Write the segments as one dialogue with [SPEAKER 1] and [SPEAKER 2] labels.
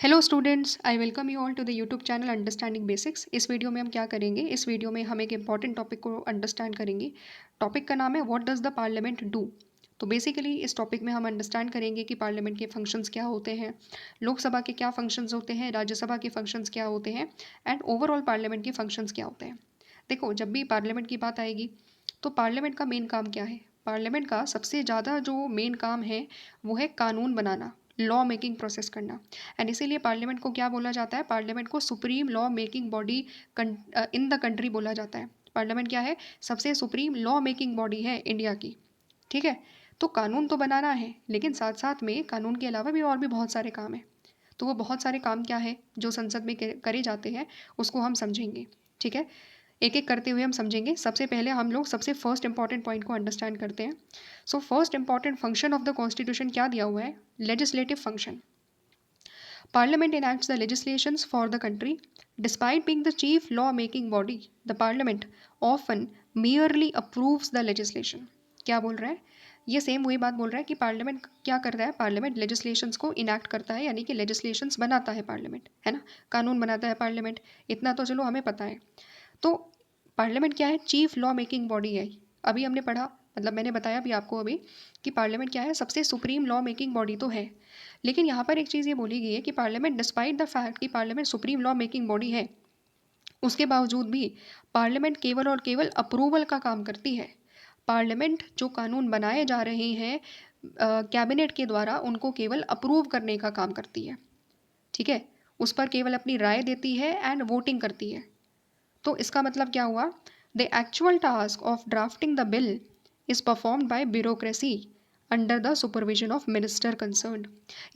[SPEAKER 1] Hello students, I welcome you all to the YouTube channel understanding basics. इस video में हम क्या करेंगे? इस वीडियो में हम एक इंपॉर्टेंट टॉपिक को अंडरस्टैंड करेंगे। टॉपिक का नाम है what does the parliament do. तो बेसिकली इस टॉपिक में हम अंडरस्टैंड करेंगे कि पार्लियामेंट के फंक्शंस क्या होते हैं, लोकसभा के क्या फंक्शंस होते हैं, राज्यसभा के फंक्शंस क्या होते हैं एंड ओवरऑल पार्लियामेंट के फंक्शंस क्या होते हैं। देखो, जब भी पार्लियामेंट की बात आएगी तो पार्लियामेंट का मेन काम क्या है? पार्लियामेंट का सबसे ज़्यादा जो मेन काम है वो है कानून बनाना, लॉ मेकिंग प्रोसेस करना। एंड इसीलिए पार्लियामेंट को क्या बोला जाता है? पार्लियामेंट को supreme law making body in the country बोला जाता है। पार्लियामेंट क्या है? सबसे सुप्रीम लॉ मेकिंग बॉडी है इंडिया की। ठीक है। तो कानून तो बनाना है, लेकिन साथ साथ में कानून के अलावा भी और भी बहुत सारे काम हैं। तो वो बहुत सारे काम क्या है जो संसद में करे जाते हैं, उसको हम समझेंगे। ठीक है। एक एक करते हुए हम समझेंगे। सबसे पहले हम लोग सबसे फर्स्ट इंपॉर्टेंट पॉइंट को अंडरस्टैंड करते हैं। So first important function of the constitution क्या दिया हुआ है? Legislative function. Parliament enacts the legislations for the country. Despite being the chief law-making body, the Parliament often merely approves the legislation. क्या बोल रहा है? ये सेम वही बात बोल रहा है कि पार्लियामेंट क्या करता है? पार्लियामेंट लेजिस्लेशंस को इनैक्ट करता है, यानी कि लेजिस्लेशंस बनाता है पार्लियामेंट, है ना? कानून बनाता है पार्लियामेंट। इतना तो चलो हमें पता है। तो पार्लियामेंट क्या है? चीफ लॉ मेकिंग बॉडी है। अभी हमने पढ़ा, मतलब मैंने बताया भी आपको अभी कि पार्लियामेंट क्या है? सबसे सुप्रीम लॉ मेकिंग बॉडी तो है। लेकिन यहाँ पर एक चीज़ ये बोली गई है कि पार्लियामेंट डिस्पाइट द फैक्ट कि parliament supreme law making body है, उसके बावजूद भी पार्लियामेंट केवल और केवल अप्रूवल का काम करती है। पार्लियामेंट जो कानून बनाए जा रहे हैं कैबिनेट के द्वारा, उनको केवल अप्रूव करने का काम करती है। ठीक है। उस पर केवल अपनी राय देती है एंड वोटिंग करती है। तो इसका मतलब क्या हुआ? The actual task of drafting the bill is performed by bureaucracy under the supervision of minister concerned.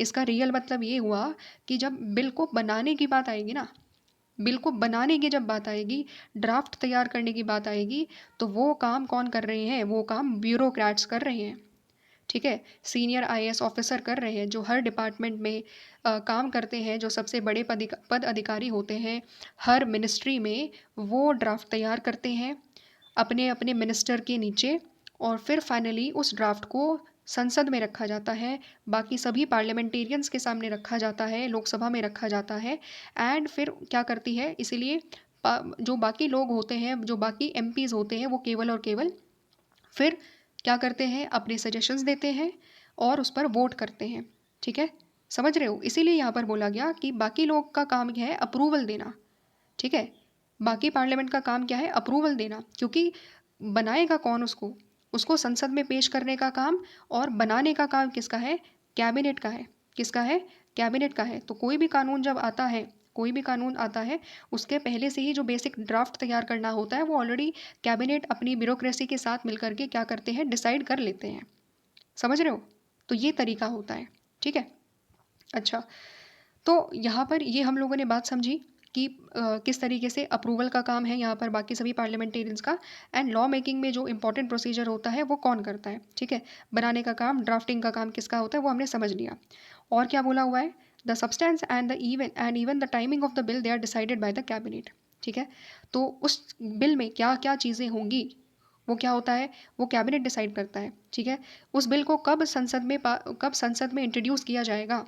[SPEAKER 1] इसका रियल मतलब ये हुआ कि जब बिल को बनाने की बात आएगी ना, बिल को बनाने की जब बात आएगी, ड्राफ्ट तैयार करने की बात आएगी, तो वो काम कौन कर रहे हैं? वो काम ब्यूरोक्रेट्स कर रहे हैं। ठीक है। सीनियर आईएएस ऑफिसर कर रहे हैं, जो हर डिपार्टमेंट में काम करते हैं, जो सबसे बड़े पद अधिकारी होते हैं हर मिनिस्ट्री में, वो ड्राफ्ट तैयार करते हैं अपने अपने मिनिस्टर के नीचे, और फिर फाइनली उस ड्राफ्ट को संसद में रखा जाता है, बाकी सभी पार्लियामेंटेरियंस के सामने रखा जाता है, लोकसभा में रखा जाता है। एंड फिर क्या करती है? इसीलिए जो बाकी लोग होते हैं, जो बाकी एमपीज होते हैं, वो केवल और केवल फिर क्या करते हैं? अपने सजेशंस देते हैं और उस पर वोट करते हैं। ठीक है। समझ रहे हो? इसीलिए यहाँ पर बोला गया कि बाकी लोग का काम क्या है? अप्रूवल देना। ठीक है। बाकी पार्लियामेंट का काम क्या है? अप्रूवल देना। क्योंकि बनाएगा कौन उसको? उसको संसद में पेश करने का काम और बनाने का काम किसका है? कैबिनेट का है। किसका है? कैबिनेट का है। तो कोई भी कानून जब आता है, कोई भी कानून आता है, उसके पहले से ही जो बेसिक ड्राफ्ट तैयार करना होता है, वो ऑलरेडी कैबिनेट अपनी ब्यूरोक्रेसी के साथ मिलकर के क्या करते हैं? डिसाइड कर लेते हैं। समझ रहे हो? तो ये तरीका होता है। ठीक है। अच्छा, तो यहाँ पर ये हम लोगों ने बात समझी कि किस तरीके से अप्रूवल का काम है यहाँ पर बाकी सभी पार्लियामेंटेरियंस का, एंड लॉ मेकिंग में जो इंपॉर्टेंट प्रोसीजर होता है वो कौन करता है। ठीक है। बनाने का काम, ड्राफ्टिंग का काम किसका होता है, वो हमने समझ लिया। और क्या बोला हुआ है? The substance and even the timing of the bill they are decided by the cabinet. ठीक है। तो उस बिल में क्या क्या चीज़ें होंगी, वो क्या होता है? वो कैबिनेट डिसाइड करता है। ठीक है। उस बिल को कब संसद में इंट्रोड्यूस किया जाएगा,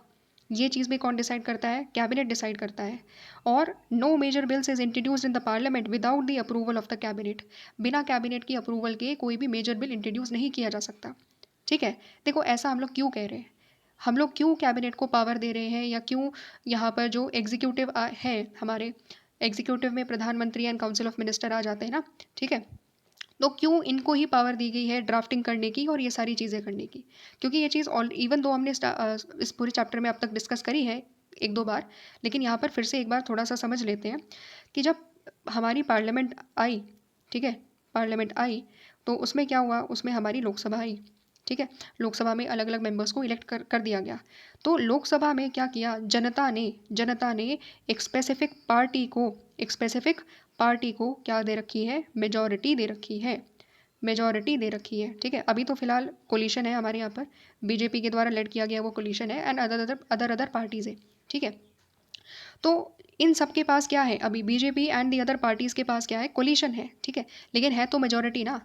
[SPEAKER 1] ये चीज़ भी कौन डिसाइड करता है? कैबिनेट डिसाइड करता है। और no major bills is introduced in the parliament without the approval of the cabinet. बिना कैबिनेट की अप्रूवल के कोई भी मेजर बिल इंट्रोड्यूस नहीं किया जा सकता। ठीक है। देखो, ऐसा हम लोग क्यों कह रहे हैं? हम लोग क्यों कैबिनेट को पावर दे रहे हैं, या क्यों यहाँ पर जो एग्जीक्यूटिव है हमारे, एग्जीक्यूटिव में प्रधानमंत्री एंड काउंसिल ऑफ मिनिस्टर आ जाते हैं ना। ठीक है। तो क्यों इनको ही पावर दी गई है ड्राफ्टिंग करने की और ये सारी चीज़ें करने की? क्योंकि ये चीज़ ऑल इवन दो हमने इस पूरे चैप्टर में अब तक डिस्कस करी है एक दो बार, लेकिन यहाँ पर फिर से एक बार थोड़ा सा समझ लेते हैं कि जब हमारी पार्लियामेंट आई, ठीक है, पार्लियामेंट आई, तो उसमें क्या हुआ? उसमें हमारी लोकसभा आई। ठीक है। लोकसभा में अलग अलग मेंबर्स को इलेक्ट कर दिया गया। तो लोकसभा में क्या किया? जनता ने एक स्पेसिफिक पार्टी को क्या दे रखी है? मेजॉरिटी दे रखी है। मेजॉरिटी दे रखी है। ठीक है। अभी तो फिलहाल कोलिशन है हमारे यहाँ पर, बीजेपी के द्वारा लेड किया गया वो कोलिशन है, एंड अदर पार्टीज़ है। ठीक है। तो इन सब के पास क्या है? अभी BJP and the other parties के पास क्या है? कोलिशन है। ठीक है। लेकिन है तो मेजॉरिटी ना।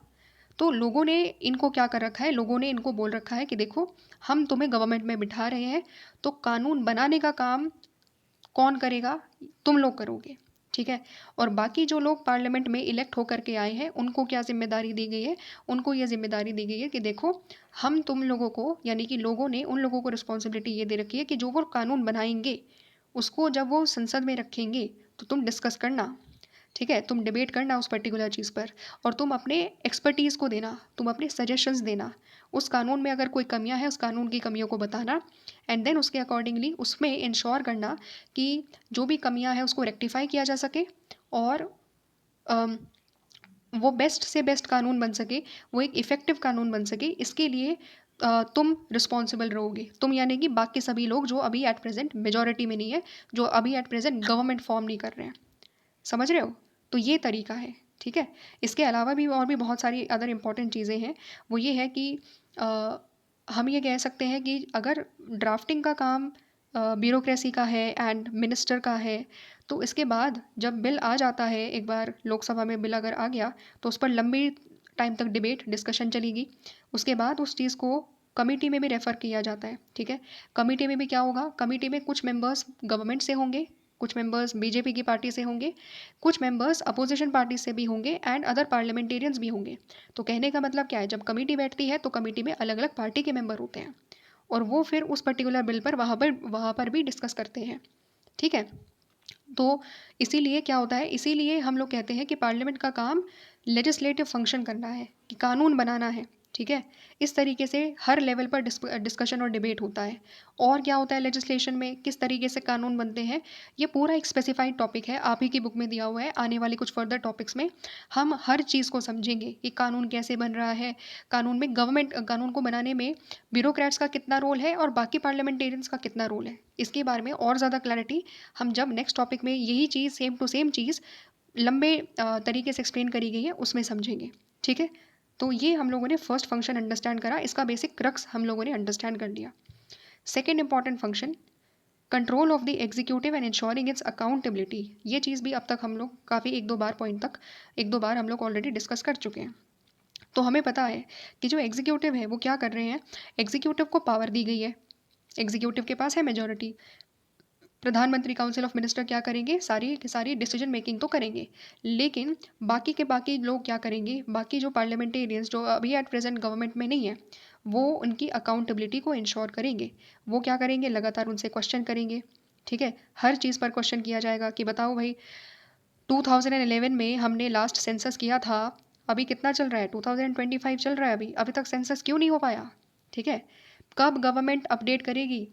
[SPEAKER 1] तो लोगों ने इनको क्या कर रखा है? लोगों ने इनको बोल रखा है कि देखो, हम तुम्हें गवर्नमेंट में बिठा रहे हैं, तो कानून बनाने का काम कौन करेगा? तुम लोग करोगे, ठीक है। और बाकी जो लोग पार्लियामेंट में इलेक्ट होकर के आए हैं उनको क्या जिम्मेदारी दी गई है? उनको ये जिम्मेदारी दी गई है कि देखो, हम तुम लोगों को, यानी कि लोगों ने उन लोगों को रिस्पॉन्सिबिलिटी ये दे रखी है कि जो वो कानून बनाएंगे उसको जब वो संसद में रखेंगे तो तुम डिस्कस करना, ठीक है, तुम डिबेट करना उस पर्टिकुलर चीज़ पर, और तुम अपने एक्सपर्टीज़ को देना, तुम अपने सजेशंस देना, उस कानून में अगर कोई कमियां हैं उस कानून की कमियों को बताना, एंड देन उसके अकॉर्डिंगली उसमें इंश्योर करना कि जो भी कमियां हैं उसको रेक्टिफाई किया जा सके, और अम, वो बेस्ट से बेस्ट कानून बन सके, वो एक इफ़ेक्टिव कानून बन सके, इसके लिए तुम रिस्पॉन्सिबल रहोगे, तुम यानी कि बाकी सभी लोग जो अभी एट प्रेजेंट मेजोरिटी में नहीं है, जो अभी एट प्रेजेंट गवर्नमेंट फॉर्म नहीं कर रहे हैं। समझ रहे हो? तो ये तरीका है, ठीक है। इसके अलावा भी और भी बहुत सारी अदर इम्पॉर्टेंट चीज़ें हैं। वो ये है कि अ, हम ये कह सकते हैं कि अगर ड्राफ्टिंग का काम ब्यूरोक्रेसी का है एंड मिनिस्टर का है, तो इसके बाद जब बिल आ जाता है, एक बार लोकसभा में बिल अगर आ गया तो उस पर लंबी टाइम तक डिबेट डिस्कशन चलेगी। उसके बाद उस चीज़ को कमेटी में भी रेफ़र किया जाता है, ठीक है। कमेटी में भी क्या होगा? कमेटी में कुछ मेंबर्स गवर्नमेंट से होंगे, कुछ मेंबर्स बीजेपी की पार्टी से होंगे, कुछ मेंबर्स अपोजिशन पार्टी से भी होंगे, एंड अदर पार्लियामेंटेरियंस भी होंगे। तो कहने का मतलब क्या है? जब कमेटी बैठती है तो कमेटी में अलग अलग पार्टी के मेंबर होते हैं, और वो फिर उस पर्टिकुलर बिल पर वहाँ पर भी डिस्कस करते हैं, ठीक है। तो इसीलिए क्या होता है, इसीलिए हम लोग कहते हैं कि पार्लियामेंट का काम लेजिस्लेटिव फंक्शन करना है, कि कानून बनाना है, ठीक है। इस तरीके से हर लेवल पर डिस्कशन और डिबेट होता है। और क्या होता है लेजिस्लेशन में, किस तरीके से कानून बनते हैं, ये पूरा एक स्पेसिफाइड टॉपिक है, आप ही की बुक में दिया हुआ है। आने वाली कुछ फर्दर टॉपिक्स में हम हर चीज़ को समझेंगे कि कानून कैसे बन रहा है, कानून में कानून को बनाने में ब्यूरोक्रेट्स का कितना रोल है और बाकी पार्लियामेंटेरियंस का कितना रोल है। इसके बारे में और ज़्यादा क्लैरिटी हम जब नेक्स्ट टॉपिक में यही चीज़ सेम टू सेम चीज़ लंबे तरीके से एक्सप्लेन करी गई है उसमें समझेंगे, ठीक है। तो ये हम लोगों ने फर्स्ट फंक्शन अंडरस्टैंड करा, इसका बेसिक क्रक्स हम लोगों ने अंडरस्टैंड कर लिया। Second important function, control of the executive and ensuring it's accountability. ये चीज़ भी अब तक हम लोग काफ़ी एक दो बार पॉइंट तक एक दो बार हम लोग ऑलरेडी डिस्कस कर चुके हैं। तो हमें पता है कि जो एग्जीक्यूटिव है वो क्या कर रहे हैं, एग्जीक्यूटिव को पावर दी गई है, एग्जीक्यूटिव के पास है मेजोरिटी, प्रधानमंत्री काउंसिल ऑफ मिनिस्टर क्या करेंगे, सारी की सारी डिसीजन मेकिंग तो करेंगे, लेकिन बाकी के बाकी लोग क्या करेंगे, बाकी जो पार्लियामेंटेरियंस जो अभी एट प्रेजेंट गवर्नमेंट में नहीं है, वो उनकी अकाउंटेबिलिटी को इंश्योर करेंगे। वो क्या करेंगे, लगातार उनसे क्वेश्चन करेंगे, ठीक है। हर चीज़ पर क्वेश्चन किया जाएगा कि बताओ भाई, 2011 में हमने लास्ट सेंसस किया था, अभी कितना चल रहा है, 2025 चल रहा है, अभी अभी तक सेंसस क्यों नहीं हो पाया, ठीक है। कब गवर्नमेंट अपडेट करेगी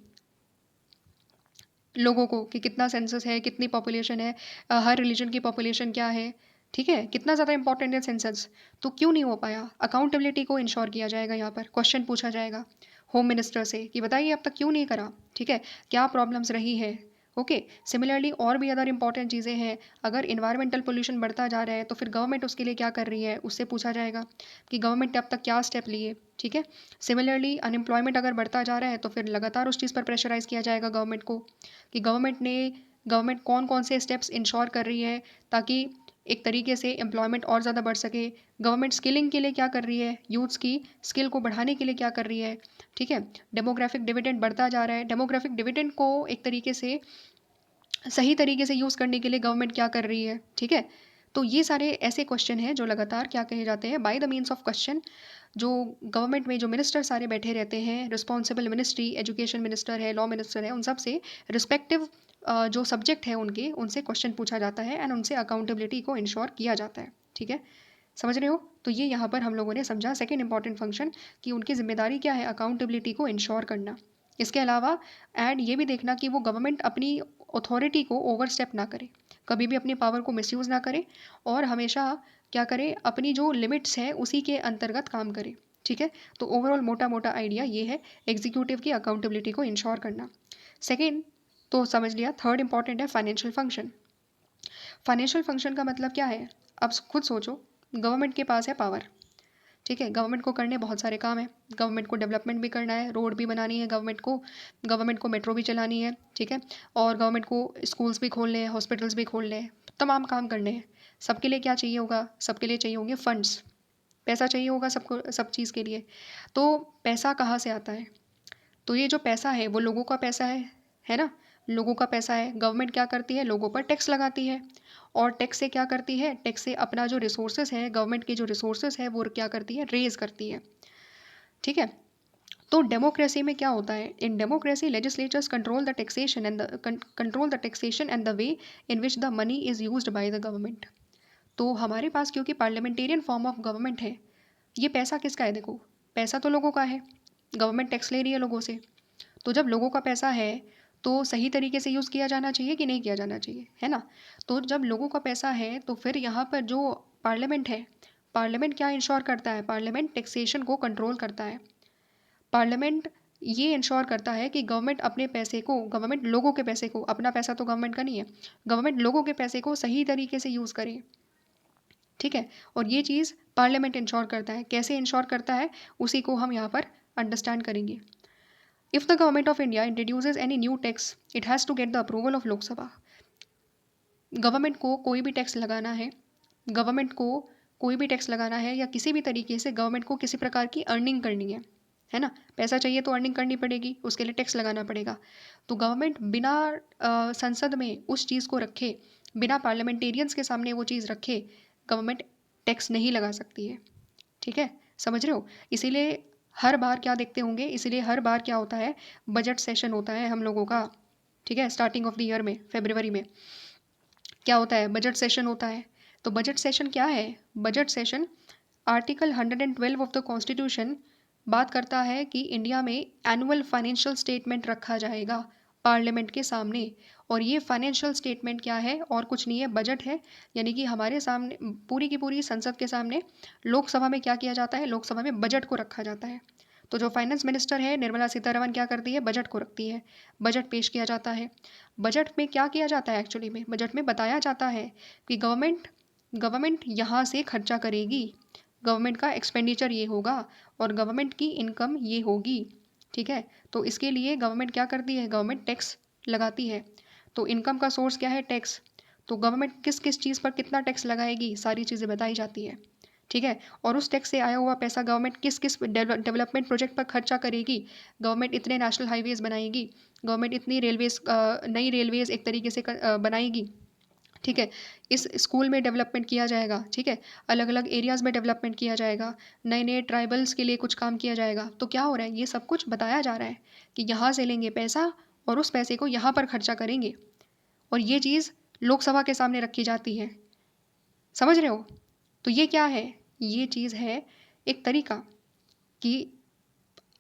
[SPEAKER 1] लोगों को कि कितना सेंसस है, कितनी पॉपुलेशन है, हर रिलीजन की पॉपुलेशन क्या है, ठीक है, कितना ज़्यादा इंपॉर्टेंट है सेंसस, तो क्यों नहीं हो पाया? अकाउंटेबिलिटी को इंश्योर किया जाएगा, यहाँ पर क्वेश्चन पूछा जाएगा होम मिनिस्टर से कि बताइए अब तक क्यों नहीं करा, ठीक है, क्या प्रॉब्लम्स रही है। ओके, सिमिलरली और भी अदर इंपॉर्टेंट चीज़ें हैं, अगर इन्वायरमेंटल पोल्यूशन बढ़ता जा रहा है तो फिर गवर्नमेंट उसके लिए क्या कर रही है, उससे पूछा जाएगा कि गवर्नमेंट ने अब तक क्या स्टेप लिए, ठीक है। सिमिलरली अनएम्प्लॉयमेंट अगर बढ़ता जा रहा है तो फिर लगातार उस चीज़ पर प्रेशराइज किया जाएगा गवर्नमेंट को कि गवर्नमेंट कौन कौन से स्टेप्स इंश्योर कर रही है ताकि एक तरीके से एम्प्लॉयमेंट और ज़्यादा बढ़ सके। गवर्नमेंट स्किलिंग के लिए क्या कर रही है, यूथ्स की स्किल को बढ़ाने के लिए क्या कर रही है, ठीक है। डेमोग्राफिक डिविडेंड बढ़ता जा रहा है, डेमोग्राफिक डिविडेंड को एक तरीके से सही तरीके से यूज़ करने के लिए गवर्नमेंट क्या कर रही है, ठीक है। तो ये सारे ऐसे क्वेश्चन हैं जो लगातार क्या कहे जाते हैं, by the means of question, जो गवर्नमेंट में जो मिनिस्टर सारे बैठे रहते हैं, रिस्पॉन्सिबल मिनिस्ट्री, एजुकेशन मिनिस्टर है, लॉ मिनिस्टर है, उन सब से रिस्पेक्टिव जो सब्जेक्ट है उनके, उनसे क्वेश्चन पूछा जाता है एंड उनसे अकाउंटेबिलिटी को इंश्योर किया जाता है, ठीक है। समझ रहे हो? तो ये यहाँ पर हम लोगों ने समझा सेकेंड इंपॉर्टेंट फंक्शन कि उनकी जिम्मेदारी क्या है, अकाउंटेबिलिटी को इंश्योर करना। इसके अलावा एंड ये भी देखना कि वो गवर्नमेंट अपनी अथॉरिटी को ओवरस्टेप ना करे, कभी भी अपनी पावर को मिसयूज़ ना करे, और हमेशा क्या करे, अपनी जो लिमिट्स हैं उसी के अंतर्गत काम करे, ठीक है। तो ओवरऑल मोटा मोटा आइडिया ये है एग्जीक्यूटिव की अकाउंटेबिलिटी को इंश्योर करना। सेकेंड तो समझ लिया। थर्ड इंपॉर्टेंट है फाइनेंशियल फंक्शन। फाइनेंशियल फंक्शन का मतलब क्या है, अब खुद सोचो, गवर्नमेंट के पास है पावर, ठीक है, गवर्नमेंट को करने बहुत सारे काम है, गवर्नमेंट को डेवलपमेंट भी करना है, रोड भी बनानी है गवर्नमेंट को मेट्रो भी चलानी है, ठीक है, और गवर्नमेंट को स्कूल्स भी खोलने हैं, हॉस्पिटल्स भी खोलने हैं, तमाम काम करने हैं। सबके लिए क्या चाहिए होगा, सबके लिए चाहिए होंगे फंड्स, पैसा चाहिए होगा सबको, सब चीज़ के लिए। तो पैसा कहाँ से आता है, तो ये जो पैसा है वो लोगों का पैसा है ना। लोगों का पैसा है, गवर्नमेंट क्या करती है, लोगों पर टैक्स लगाती है, और टैक्स से क्या करती है, टैक्स से अपना जो रिसोर्सेज है, गवर्नमेंट के जो रिसोर्सेज है वो क्या करती है, रेज करती है। ठीक है। तो डेमोक्रेसी में क्या होता है, in democracy legislatures control the taxation and the way in which the money is used by the government. तो हमारे पास क्योंकि पार्लियामेंटेरियन फॉर्म ऑफ गवर्नमेंट है, ये पैसा किसका है, देखो पैसा तो लोगों का है, गवर्नमेंट टैक्स ले रही है लोगों से, तो जब लोगों का पैसा है तो सही तरीके से यूज़ किया जाना चाहिए कि नहीं किया जाना चाहिए, है ना। तो जब लोगों का पैसा है तो फिर यहाँ पर जो पार्लियामेंट है, पार्लियामेंट क्या इंश्योर करता है, पार्लियामेंट टैक्सेशन को कंट्रोल करता है। पार्लियामेंट ये इंश्योर करता है कि गवर्नमेंट अपने पैसे को, गवर्नमेंट लोगों के पैसे को, अपना पैसा तो गवर्नमेंट का नहीं है, गवर्नमेंट लोगों के पैसे को सही तरीके से यूज़ करे। ठीक है। और ये चीज़ पार्लियामेंट इंश्योर करता है, कैसे इंश्योर करता है उसी को हम यहाँ पर अंडरस्टैंड करेंगे। If the government of India introduces any new tax it has to get the approval of Lok Sabha. Government को कोई भी टैक्स लगाना है, गवर्नमेंट को कोई भी टैक्स लगाना है या किसी भी तरीके से गवर्नमेंट को किसी प्रकार की अर्निंग करनी है ना, पैसा चाहिए तो अर्निंग करनी पड़ेगी, उसके लिए टैक्स लगाना पड़ेगा। तो गवर्नमेंट बिना संसद में उस चीज़ को रखे, बिना पार्लियामेंटेरियंस के सामने वो चीज़ रखे, गवर्नमेंट टैक्स नहीं लगा सकती है। ठीक है, समझ रहे हो। इसीलिए हर बार क्या देखते होंगे, इसीलिए हर बार क्या होता है, बजट सेशन होता है हम लोगों का। ठीक है, स्टार्टिंग ऑफ द ईयर में फरवरी में क्या होता है, बजट सेशन होता है। तो बजट सेशन क्या है, budget session article 112 of the constitution बात करता है कि इंडिया में एनुअल फाइनेंशियल स्टेटमेंट रखा जाएगा पार्लियामेंट के सामने। और ये फाइनेंशियल स्टेटमेंट क्या है, और कुछ नहीं है, बजट है। यानी कि हमारे सामने पूरी की पूरी संसद के सामने लोकसभा में क्या किया जाता है, लोकसभा में बजट को रखा जाता है। तो जो फाइनेंस मिनिस्टर है निर्मला सीतारमन क्या करती है, बजट को रखती है, बजट पेश किया जाता है। बजट में क्या किया जाता है, एक्चुअली में बजट में बताया जाता है कि गवर्नमेंट यहाँ से खर्चा करेगी, गवर्नमेंट का एक्सपेंडिचर ये होगा और गवर्नमेंट की इनकम ये होगी। ठीक है। तो इसके लिए गवर्नमेंट क्या करती है, गवर्नमेंट टैक्स लगाती है। तो इनकम का सोर्स क्या है, टैक्स। तो गवर्नमेंट किस किस चीज़ पर कितना टैक्स लगाएगी, सारी चीज़ें बताई जाती है। ठीक है। और उस टैक्स से आया हुआ पैसा गवर्नमेंट किस किस डेवलपमेंट प्रोजेक्ट पर खर्चा करेगी, गवर्नमेंट इतने नेशनल हाईवेज़ बनाएगी, गवर्नमेंट इतनी नई रेलवेज़ एक तरीके से बनाएगी। ठीक है। इस स्कूल में डेवलपमेंट किया जाएगा। ठीक है। अलग अलग एरियाज़ में डेवलपमेंट किया जाएगा, नए नए ट्राइबल्स के लिए कुछ काम किया जाएगा। तो क्या हो रहा है, ये सब कुछ बताया जा रहा है कि यहाँ से लेंगे पैसा और उस पैसे को यहाँ पर खर्चा करेंगे, और ये चीज़ लोकसभा के सामने रखी जाती है। समझ रहे हो। तो ये क्या है, ये चीज़ है एक तरीका कि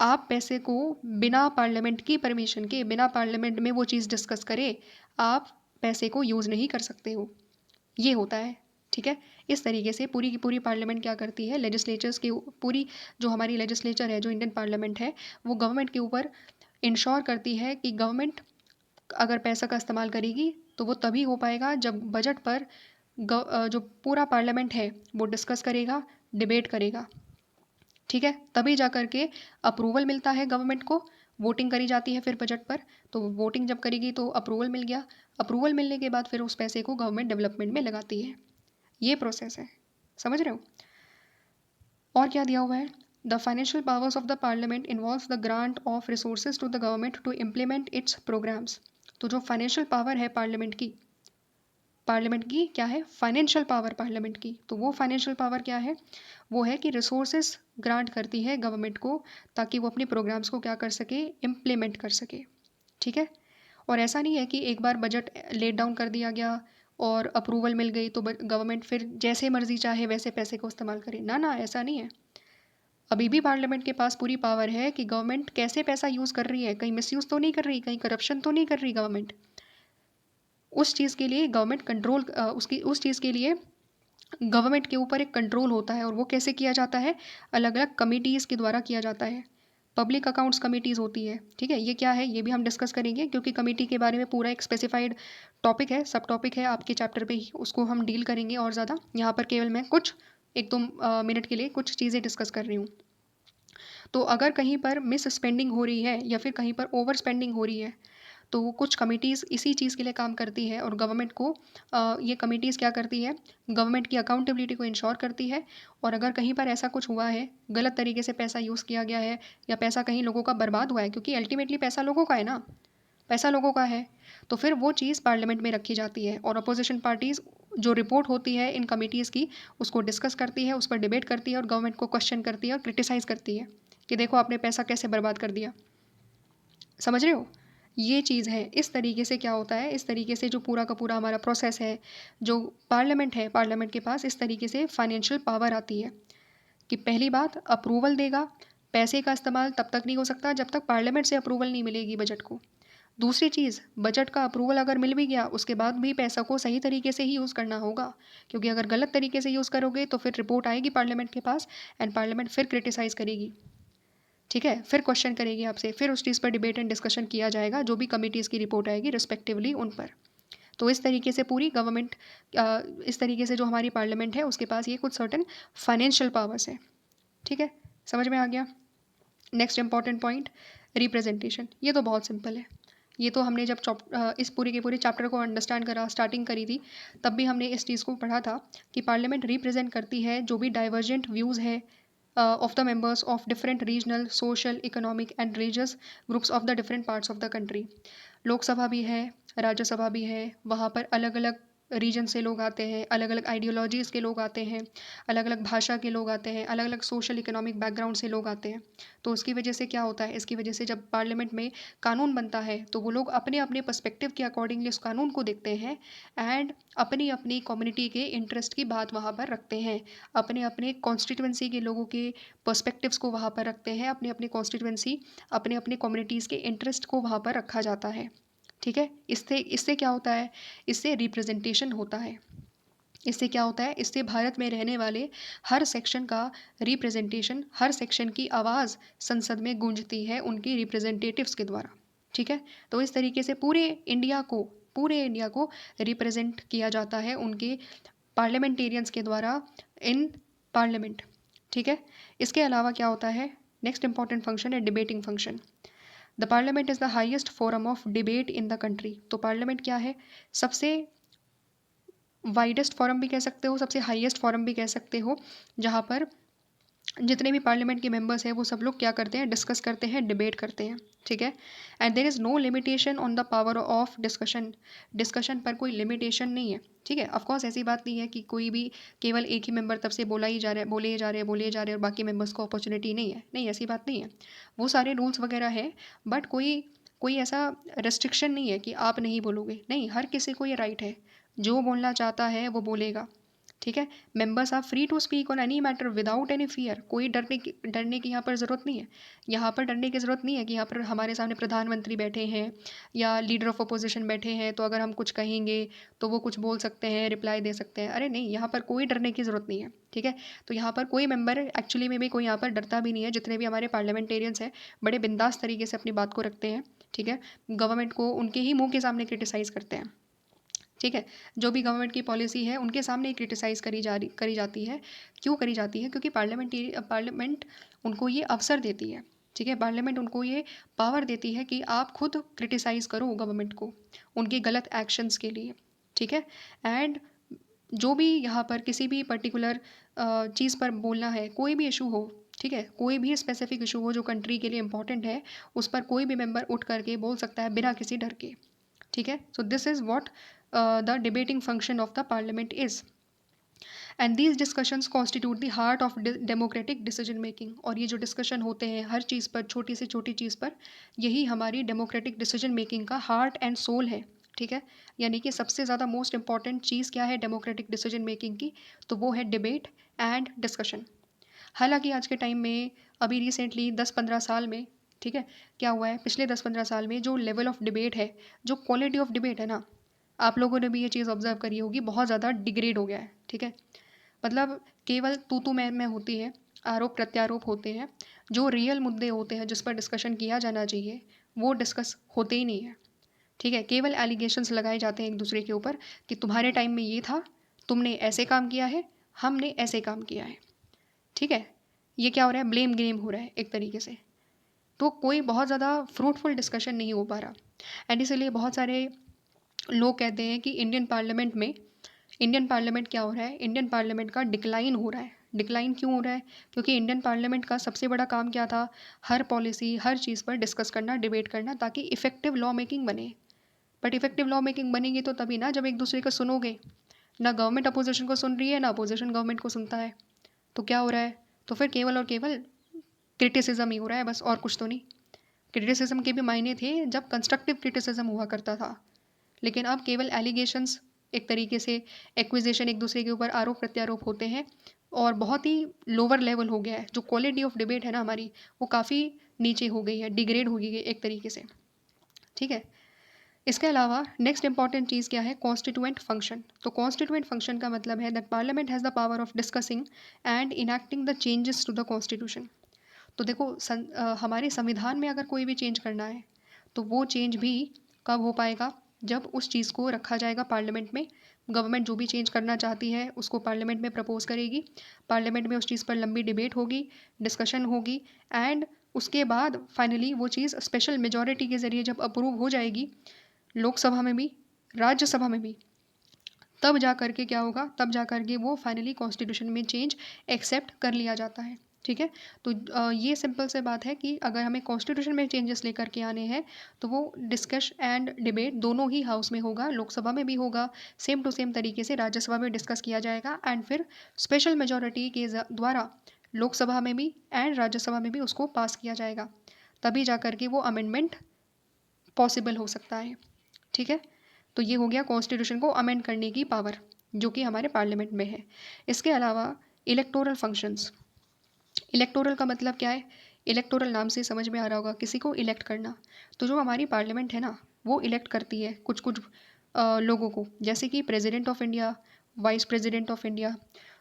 [SPEAKER 1] आप पैसे को बिना पार्लियामेंट की परमिशन के, बिना पार्लियामेंट में वो चीज़ डिस्कस करे, आप पैसे को यूज़ नहीं कर सकते हो। ये होता है। ठीक है। इस तरीके से पूरी की पूरी पार्लियामेंट क्या करती है, लेजिस्लेचर्स की पूरी जो हमारी लेजिस्लेचर है, जो इंडियन पार्लियामेंट है, वो गवर्नमेंट के ऊपर इंश्योर करती है कि गवर्नमेंट अगर पैसा का इस्तेमाल करेगी तो वो तभी हो पाएगा जब बजट पर जो पूरा पार्लियामेंट है वो डिस्कस करेगा, डिबेट करेगा। ठीक है। तभी जा कर के अप्रूवल मिलता है गवर्नमेंट को, वोटिंग करी जाती है फिर बजट पर। तो वोटिंग जब करेगी तो अप्रूवल मिल गया, अप्रूवल मिलने के बाद फिर उस पैसे को गवर्नमेंट डेवलपमेंट में लगाती है। ये प्रोसेस है, समझ रहे हो। और क्या दिया हुआ है, the financial powers of the parliament involves the grant of resources to the government to implement its programmes. तो जो फाइनेंशियल पावर है पार्लियामेंट की क्या है, फाइनेंशियल पावर पार्लियामेंट की। तो वो फाइनेंशियल पावर क्या है, वो है कि रिसोर्सेज ग्रांट करती है गवर्नमेंट को ताकि वो अपने प्रोग्राम्स को क्या कर सके, इम्प्लीमेंट कर सके। ठीक है। और ऐसा नहीं है कि एक बार बजट लेट डाउन कर दिया गया और अप्रूवल मिल गई तो गवर्नमेंट फिर जैसे मर्जी चाहे वैसे पैसे को इस्तेमाल करे, ना ना ऐसा नहीं है। अभी भी पार्लियामेंट के पास पूरी पावर है कि गवर्नमेंट कैसे पैसा यूज़ कर रही है, कहीं मिसयूज़ तो नहीं कर रही, कहीं करप्शन तो नहीं कर रही गवर्नमेंट। उस चीज़ के लिए गवर्नमेंट कंट्रोल, उसकी उस चीज़ के लिए गवर्नमेंट के ऊपर एक कंट्रोल होता है। और वो कैसे किया जाता है, अलग अलग कमिटीज़ के द्वारा किया जाता है। पब्लिक अकाउंट्स कमिटीज़ होती है। ठीक है। ये क्या है, ये भी हम डिस्कस करेंगे क्योंकि कमेटी के बारे में पूरा एक स्पेसिफाइड टॉपिक है, सब टॉपिक है आपके चैप्टर पे ही, उसको हम डील करेंगे और ज़्यादा। यहाँ पर केवल मैं कुछ एक दो मिनट के लिए कुछ चीज़ें डिस्कस कर रही हूँ। तो अगर कहीं पर मिस स्पेंडिंग हो रही है या फिर कहीं पर ओवर स्पेंडिंग हो रही है तो कुछ कमिटीज़ इसी चीज़ के लिए काम करती है और गवर्नमेंट को ये कमिटीज़ क्या करती है, गवर्नमेंट की अकाउंटेबिलिटी को इंश्योर करती है। और अगर कहीं पर ऐसा कुछ हुआ है, गलत तरीके से पैसा यूज़ किया गया है या पैसा कहीं लोगों का बर्बाद हुआ है, क्योंकि अल्टीमेटली पैसा लोगों का है ना, पैसा लोगों का है, तो फिर वो चीज़ पार्लियामेंट में रखी जाती है और अपोजिशन पार्टीज़ जो रिपोर्ट होती है इन कमिटीज़ की उसको डिस्कस करती है, उस पर डिबेट करती है और गवर्नमेंट को क्वेश्चन करती है और क्रिटिसाइज़ करती है कि देखो आपने पैसा कैसे बर्बाद कर दिया। समझ रहे हो? ये चीज़ है। इस तरीके से क्या होता है, इस तरीके से जो पूरा का पूरा हमारा प्रोसेस है, जो पार्लियामेंट है, पार्लियामेंट के पास इस तरीके से फाइनेंशियल पावर आती है कि पहली बात अप्रूवल देगा। पैसे का इस्तेमाल तब तक नहीं हो सकता जब तक पार्लियामेंट से अप्रूवल नहीं मिलेगी बजट को। दूसरी चीज़, बजट का अप्रूवल अगर मिल भी गया उसके बाद भी पैसा को सही तरीके से ही यूज़ करना होगा, क्योंकि अगर गलत तरीके से यूज़ करोगे तो फिर रिपोर्ट आएगी पार्लियामेंट के पास एंड पार्लियामेंट फिर क्रिटिसाइज़ करेगी। ठीक है, फिर क्वेश्चन करेगी आपसे, फिर उस चीज़ पर डिबेट एंड डिस्कशन किया जाएगा जो भी कमिटीज़ की रिपोर्ट आएगी रिस्पेक्टिवली उन पर। तो इस तरीके से पूरी गवर्नमेंट इस तरीके से जो हमारी पार्लियामेंट है उसके पास ये कुछ सर्टन फाइनेंशियल पावर्स है। ठीक है, समझ में आ गया। Next important point, representation. ये तो बहुत सिंपल है। ये तो हमने जब इस पूरे के पूरे चैप्टर को अंडरस्टैंड करा, स्टार्टिंग करी थी, तब भी हमने इस चीज़ को पढ़ा था कि पार्लियामेंट रिप्रेजेंट करती है जो भी डाइवर्जेंट व्यूज़ है of the members of different regional, social, economic and religious groups of the different parts of the country। Lok Sabha भी है, राज्यसभा भी है, वहाँ पर अलग अलग रीजन से लोग आते हैं, अलग अलग आइडियोलॉजीज़ के लोग आते हैं, अलग अलग भाषा के लोग आते हैं, अलग अलग सोशल इकोनॉमिक बैकग्राउंड से लोग आते हैं। तो उसकी वजह से क्या होता है, इसकी वजह से जब पार्लियामेंट में कानून बनता है तो वो लोग अपने अपने पर्सपेक्टिव के अकॉर्डिंगली उस कानून को देखते हैं एंड अपनी अपनी कम्युनिटी के इंटरेस्ट की बात वहाँ पर रखते हैं, अपने अपने कॉन्स्टिट्यूंसी के लोगों के पर्सपेक्टिव्स को वहाँ पर रखते हैं, अपने अपने कॉन्स्टिट्यूंसी, अपने अपने कम्युनिटीज़ के इंटरेस्ट को वहाँ पर रखा जाता है। ठीक है, इससे इससे क्या होता है, इससे रिप्रेजेंटेशन होता है। इससे क्या होता है, इससे भारत में रहने वाले हर सेक्शन का रिप्रेजेंटेशन, हर सेक्शन की आवाज़ संसद में गूंजती है उनकी रिप्रेजेंटेटिव्स के द्वारा। ठीक है, तो इस तरीके से पूरे इंडिया को रिप्रेजेंट किया जाता है उनके पार्लियामेंटेरियंस के द्वारा इन पार्लियामेंट। ठीक है, इसके अलावा क्या होता है, नेक्स्ट इंपॉर्टेंट फंक्शन है debating function. The parliament is the highest forum of debate in the country. तो पार्लियामेंट क्या है, सबसे वाइडेस्ट फोरम भी कह सकते हो, सबसे हाईएस्ट फोरम भी कह सकते हो, जहाँ पर जितने भी पार्लियामेंट के मेंबर्स हैं वो सब लोग क्या करते हैं, डिस्कस करते हैं, डिबेट करते हैं। ठीक है, and there is no limitation on the power of discussion. Discussion पर कोई लिमिटेशन नहीं है। ठीक है, ऑफकोर्स ऐसी बात नहीं है कि कोई भी केवल एक ही मेंबर तब से बोला ही जा रहा है, बोले जा रहे हैं, बोले जा रहे हैं और बाकी मेंबर्स को अपॉर्चुनिटी नहीं है। नहीं, ऐसी बात नहीं है। वो सारे रूल्स वगैरह है, बट कोई कोई ऐसा रेस्ट्रिक्शन नहीं है कि आप नहीं बोलोगे। नहीं, हर किसी को ये राइट है, जो बोलना चाहता है वो बोलेगा। ठीक है, members are free to speak on any matter without any fear. कोई डरने की यहाँ पर ज़रूरत नहीं है। यहाँ पर डरने की ज़रूरत नहीं है कि यहाँ पर हमारे सामने प्रधानमंत्री बैठे हैं या लीडर ऑफ अपोजिशन बैठे हैं, तो अगर हम कुछ कहेंगे तो वो कुछ बोल सकते हैं, रिप्लाई दे सकते हैं। अरे नहीं, यहाँ पर कोई डरने की ज़रूरत नहीं है। ठीक है, तो यहाँ पर कोई मेंबर एक्चुअली में भी कोई यहाँ पर डरता भी नहीं है। जितने भी हमारे पार्लियामेंटेरियंस हैं बड़े बिंदास तरीके से अपनी बात को रखते हैं। ठीक है, गवर्नमेंट को उनके ही मुंह के सामने क्रिटिसाइज़ करते हैं। ठीक है, जो भी गवर्नमेंट की पॉलिसी है उनके सामने ही क्रिटिसाइज़ करी जाती है। क्यों करी जाती है, क्योंकि पार्लियामेंट उनको ये अवसर देती है। ठीक है, पार्लियामेंट उनको ये पावर देती है कि आप खुद क्रिटिसाइज़ करो गवर्नमेंट को उनके गलत एक्शंस के लिए। ठीक है, एंड जो भी यहाँ पर किसी भी पर्टिकुलर चीज़ पर बोलना है, कोई भी इशू हो, ठीक है, कोई भी स्पेसिफिक इशू हो जो कंट्री के लिए इंपॉर्टेंट है, उस पर कोई भी मेंबर उठ करके बोल सकता है बिना किसी डर के। ठीक है, so this is what the debating function of the parliament is, and these discussions constitute the heart of democratic decision making. और ये जो डिस्कशन होते हैं हर चीज़ पर, छोटी से छोटी चीज़ पर, यही हमारी डेमोक्रेटिक डिसीजन मेकिंग का हार्ट एंड सोल है। ठीक है, यानी कि सबसे ज़्यादा मोस्ट इंपॉर्टेंट चीज़ क्या है डेमोक्रेटिक डिसीजन मेकिंग की, तो वो है डिबेट एंड डिस्कशन। हालांकि आज के टाइम में अभी रिसेंटली 10-15 साल में, ठीक है, क्या हुआ है, पिछले 10-15 साल में जो लेवल ऑफ डिबेट है, जो क्वालिटी ऑफ डिबेट है ना, आप लोगों ने भी ये चीज़ ऑब्जर्व करी होगी, बहुत ज़्यादा डिग्रेड हो गया है। ठीक है, मतलब केवल तू मैं होती है, आरोप प्रत्यारोप होते हैं, जो रियल मुद्दे होते हैं जिस पर डिस्कशन किया जाना चाहिए वो डिस्कस होते ही नहीं है। ठीक है, केवल एलिगेशंस लगाए जाते हैं एक दूसरे के ऊपर कि तुम्हारे टाइम में ये था, तुमने ऐसे काम किया है, हमने ऐसे काम किया है। ठीक है, ये क्या हो रहा है, ब्लेम गेम हो रहा है एक तरीके से। तो कोई बहुत ज़्यादा फ्रूटफुल डिस्कशन नहीं हो पा रहा, एंड इसलिए बहुत सारे लोग कहते हैं कि इंडियन पार्लियामेंट क्या हो रहा है, इंडियन पार्लियामेंट का डिक्लाइन हो रहा है। डिक्लाइन क्यों हो रहा है? क्योंकि इंडियन पार्लियामेंट का सबसे बड़ा काम क्या था? हर पॉलिसी, हर चीज़ पर डिस्कस करना, डिबेट करना, ताकि इफ़ेक्टिव लॉ मेकिंग बने। बट इफ़ेक्टिव लॉ मेकिंग बनेगी तो तभी ना, जब एक दूसरे को सुनोगे। ना गवर्नमेंट अपोजिशन को सुन रही है, ना अपोजिशन गवर्नमेंट को सुनता है। तो क्या हो रहा है? तो फिर केवल और केवल क्रिटिसिज्म ही हो रहा है बस, और कुछ तो नहीं। क्रिटिसिज्म के भी मायने थे जब कंस्ट्रक्टिव क्रिटिसिज्म हुआ करता था, लेकिन अब केवल एलिगेशंस, एक तरीके से एक्विजिशन, एक दूसरे के ऊपर आरोप प्रत्यारोप होते हैं, और बहुत ही लोअर लेवल हो गया है। जो क्वालिटी ऑफ डिबेट है ना हमारी, वो काफ़ी नीचे हो गई है, डिग्रेड हो गई है एक तरीके से। ठीक है। इसके अलावा नेक्स्ट इंपॉर्टेंट चीज़ क्या है? Constituent function. तो कॉन्स्टिट्यूएंट फंक्शन का मतलब है that parliament has the power of discussing and enacting the changes to the constitution. तो देखो, हमारे संविधान में अगर कोई भी चेंज करना है, तो वो चेंज भी कब हो पाएगा? जब उस चीज़ को रखा जाएगा पार्लियामेंट में। गवर्नमेंट जो भी चेंज करना चाहती है उसको पार्लियामेंट में प्रपोज करेगी, पार्लियामेंट में उस चीज़ पर लंबी डिबेट होगी, डिस्कशन होगी, एंड उसके बाद फाइनली वो चीज़ स्पेशल मेजॉरिटी के ज़रिए जब अप्रूव हो जाएगी, लोकसभा में भी, राज्यसभा में भी, तब जा कर के क्या होगा? तब जा कर के वो फाइनली कॉन्स्टिट्यूशन में चेंज एक्सेप्ट कर लिया जाता है। ठीक है। तो ये सिंपल से बात है कि अगर हमें कॉन्स्टिट्यूशन में चेंजेस लेकर के आने हैं, तो वो डिस्कश एंड डिबेट दोनों ही हाउस में होगा, लोकसभा में भी होगा, सेम टू सेम तरीके से राज्यसभा में डिस्कस किया जाएगा, एंड फिर स्पेशल मेजॉरिटी के द्वारा लोकसभा में भी एंड राज्यसभा में भी उसको पास किया जाएगा। तभी जा कर के वो अमेंडमेंट पॉसिबल हो सकता है। ठीक है। तो ये हो गया कॉन्स्टिट्यूशन को अमेंड करने की पावर, जो कि हमारे पार्लियामेंट में है। इसके अलावा इलेक्टोरल फंक्शंस। इलेक्टोरल का मतलब क्या है? इलेक्टोरल नाम से समझ में आ रहा होगा, किसी को इलेक्ट करना। तो जो हमारी पार्लियामेंट है ना, वो इलेक्ट करती है कुछ कुछ लोगों को, जैसे कि president of India, vice president of India.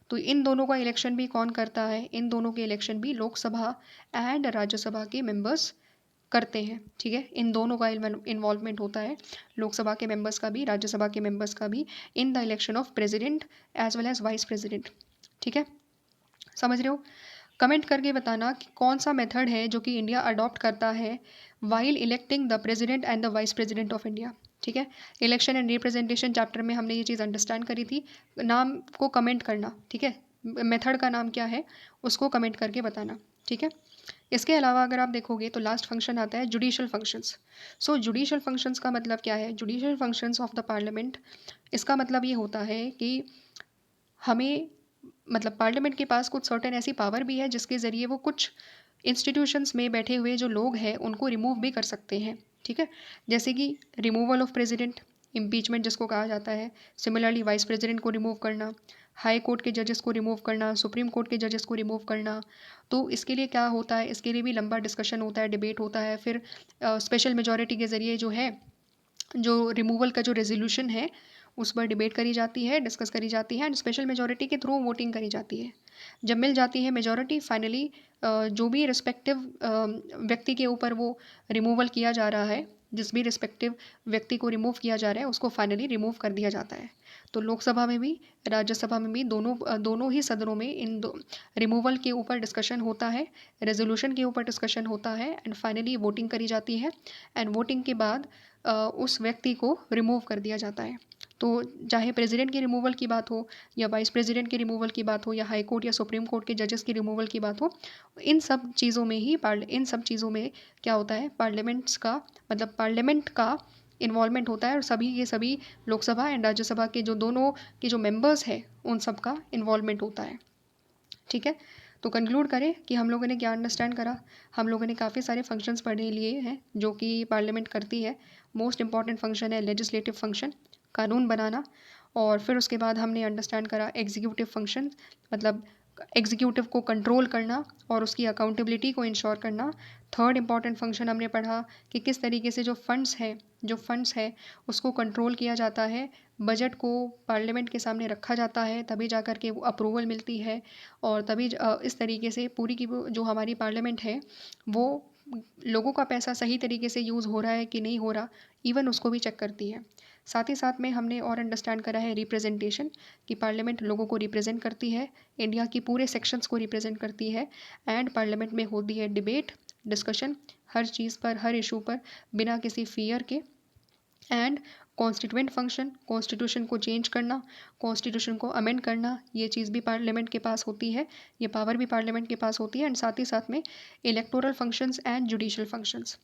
[SPEAKER 1] तो इन दोनों का इलेक्शन भी कौन करता है? इन दोनों के इलेक्शन भी लोकसभा एंड राज्यसभा के मेंबर्स करते हैं। ठीक है। इन दोनों का इन्वॉल्वमेंट होता है, लोकसभा के मेंबर्स का भी, राज्यसभा के मेंबर्स का भी, in the election of president as well as vice president. ठीक है। समझ रहे हो? कमेंट करके बताना कि कौन सा मेथड है जो कि इंडिया अडॉप्ट करता है while electing the president and the vice president of India. ठीक है। इलेक्शन एंड रिप्रेजेंटेशन चैप्टर में हमने ये चीज़ अंडरस्टैंड करी थी। नाम को कमेंट करना। ठीक है। मेथड का नाम क्या है उसको कमेंट करके बताना। ठीक है। इसके अलावा अगर आप देखोगे तो लास्ट फंक्शन आता है जुडिशियल फंक्शंस। सो जुडिशियल फंक्शंस का मतलब क्या है? Judicial functions of the parliament, इसका मतलब ये होता है कि हमें, मतलब पार्लियामेंट के पास कुछ सर्टेन ऐसी पावर भी है जिसके ज़रिए वो कुछ इंस्टीट्यूशंस में बैठे हुए जो लोग हैं उनको रिमूव भी कर सकते हैं। ठीक है। जैसे कि रिमूवल ऑफ प्रेसिडेंट, इम्पीचमेंट जिसको कहा जाता है। सिमिलरली वाइस प्रेसिडेंट को रिमूव करना, हाई कोर्ट के जजेस को रिमूव करना, सुप्रीम कोर्ट के जजेस को रिमूव करना। तो इसके लिए क्या होता है? इसके लिए भी लंबा डिस्कशन होता है, डिबेट होता है, फिर स्पेशल मेजॉरिटी के ज़रिए जो है, जो रिमूवल का जो रेजोल्यूशन है उस पर डिबेट करी जाती है, डिस्कस करी जाती है, एंड स्पेशल मेजॉरिटी के थ्रू वोटिंग करी जाती है। जब मिल जाती है मेजॉरिटी, फाइनली जो भी रिस्पेक्टिव व्यक्ति के ऊपर वो रिमूवल किया जा रहा है, जिस भी रिस्पेक्टिव व्यक्ति को रिमूव किया जा रहा है उसको फाइनली रिमूव कर दिया जाता है। तो लोकसभा में भी, राज्यसभा में भी, दोनों ही सदनों में इन दो रिमूवल के ऊपर डिस्कशन होता है, रेजोल्यूशन के ऊपर डिस्कशन होता है, एंड फाइनली वोटिंग करी जाती है, एंड वोटिंग के बाद उस व्यक्ति को रिमूव कर दिया जाता है। तो चाहे प्रेसिडेंट की रिमूवल की बात हो, या वाइस प्रेसिडेंट की रिमूवल की बात हो, या हाई कोर्ट या सुप्रीम कोर्ट के जजेस की रिमूवल की बात हो, इन सब चीज़ों में ही इन सब चीज़ों में क्या होता है? पार्लियामेंट्स का, मतलब पार्लियामेंट का इन्वॉल्वमेंट होता है, और सभी के सभी लोकसभा एंड राज्यसभा के जो दोनों के जो मेंबर्स हैं उन सब का इन्वॉल्वमेंट होता है। ठीक है। तो कंक्लूड करें कि हम लोगों ने क्या अंडरस्टैंड करा? हम लोगों ने काफ़ी सारे फंक्शंस पढ़ने लिए हैं जो कि पार्लियामेंट करती है। मोस्ट इंपॉर्टेंट फंक्शन है लेजिस्लेटिव फंक्शन, कानून बनाना। और फिर उसके बाद हमने अंडरस्टैंड करा एग्जीक्यूटिव फंक्शन, मतलब एग्जीक्यूटिव को कंट्रोल करना और उसकी अकाउंटेबिलिटी को इंश्योर करना। थर्ड इंपॉर्टेंट फंक्शन हमने पढ़ा कि किस तरीके से जो फंड्स है उसको कंट्रोल किया जाता है, बजट को पार्लियामेंट के सामने रखा जाता है, तभी जा कर के वो अप्रूवल मिलती है, और तभी इस तरीके से पूरी की जो हमारी पार्लियामेंट है वो लोगों का पैसा सही तरीके से यूज़ हो रहा है कि नहीं हो रहा, इवन उसको भी चेक करती है। साथ ही साथ में हमने और अंडरस्टैंड करा है रिप्रेजेंटेशन, कि पार्लियामेंट लोगों को रिप्रेजेंट करती है, इंडिया की पूरे सेक्शंस को रिप्रेजेंट करती है, एंड पार्लियामेंट में होती है डिबेट, डिस्कशन, हर चीज़ पर, हर इशू पर, बिना किसी फियर के, एंड कॉन्स्टिट्यूएंट फंक्शन, कॉन्स्टिट्यूशन को चेंज करना, कॉन्स्टिट्यूशन को अमेंड करना, ये चीज़ भी पार्लियामेंट के पास होती है, ये पावर भी पार्लियामेंट के पास होती है। एंड साथ ही साथ में electoral functions and judicial functions,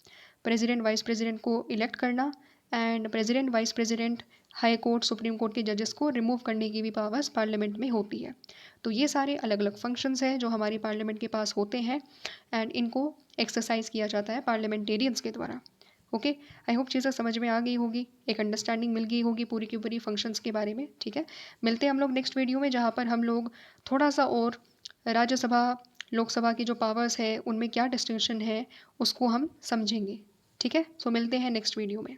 [SPEAKER 1] president vice president को इलेक्ट करना and president vice president high court supreme court के जजेस को रिमूव करने की भी पावर्स पार्लियामेंट में होती है। तो ये सारे अलग अलग फंक्शंस हैं जो हमारी पार्लियामेंट के पास होते हैं एंड इनको एक्सरसाइज किया जाता है पार्लियामेंटेरियंस के द्वारा। ओके, आई होप चीज़ें समझ में आ गई होगी, एक अंडरस्टैंडिंग मिल गई होगी पूरी की पूरी फंक्शंस के बारे में। ठीक है, मिलते हैं हम लोग नेक्स्ट वीडियो में, जहाँ पर हम लोग थोड़ा सा और राज्यसभा लोकसभा की जो पावर्स है उनमें क्या डिस्टिंक्शन है उसको हम समझेंगे। ठीक है, सो मिलते हैं नेक्स्ट वीडियो में।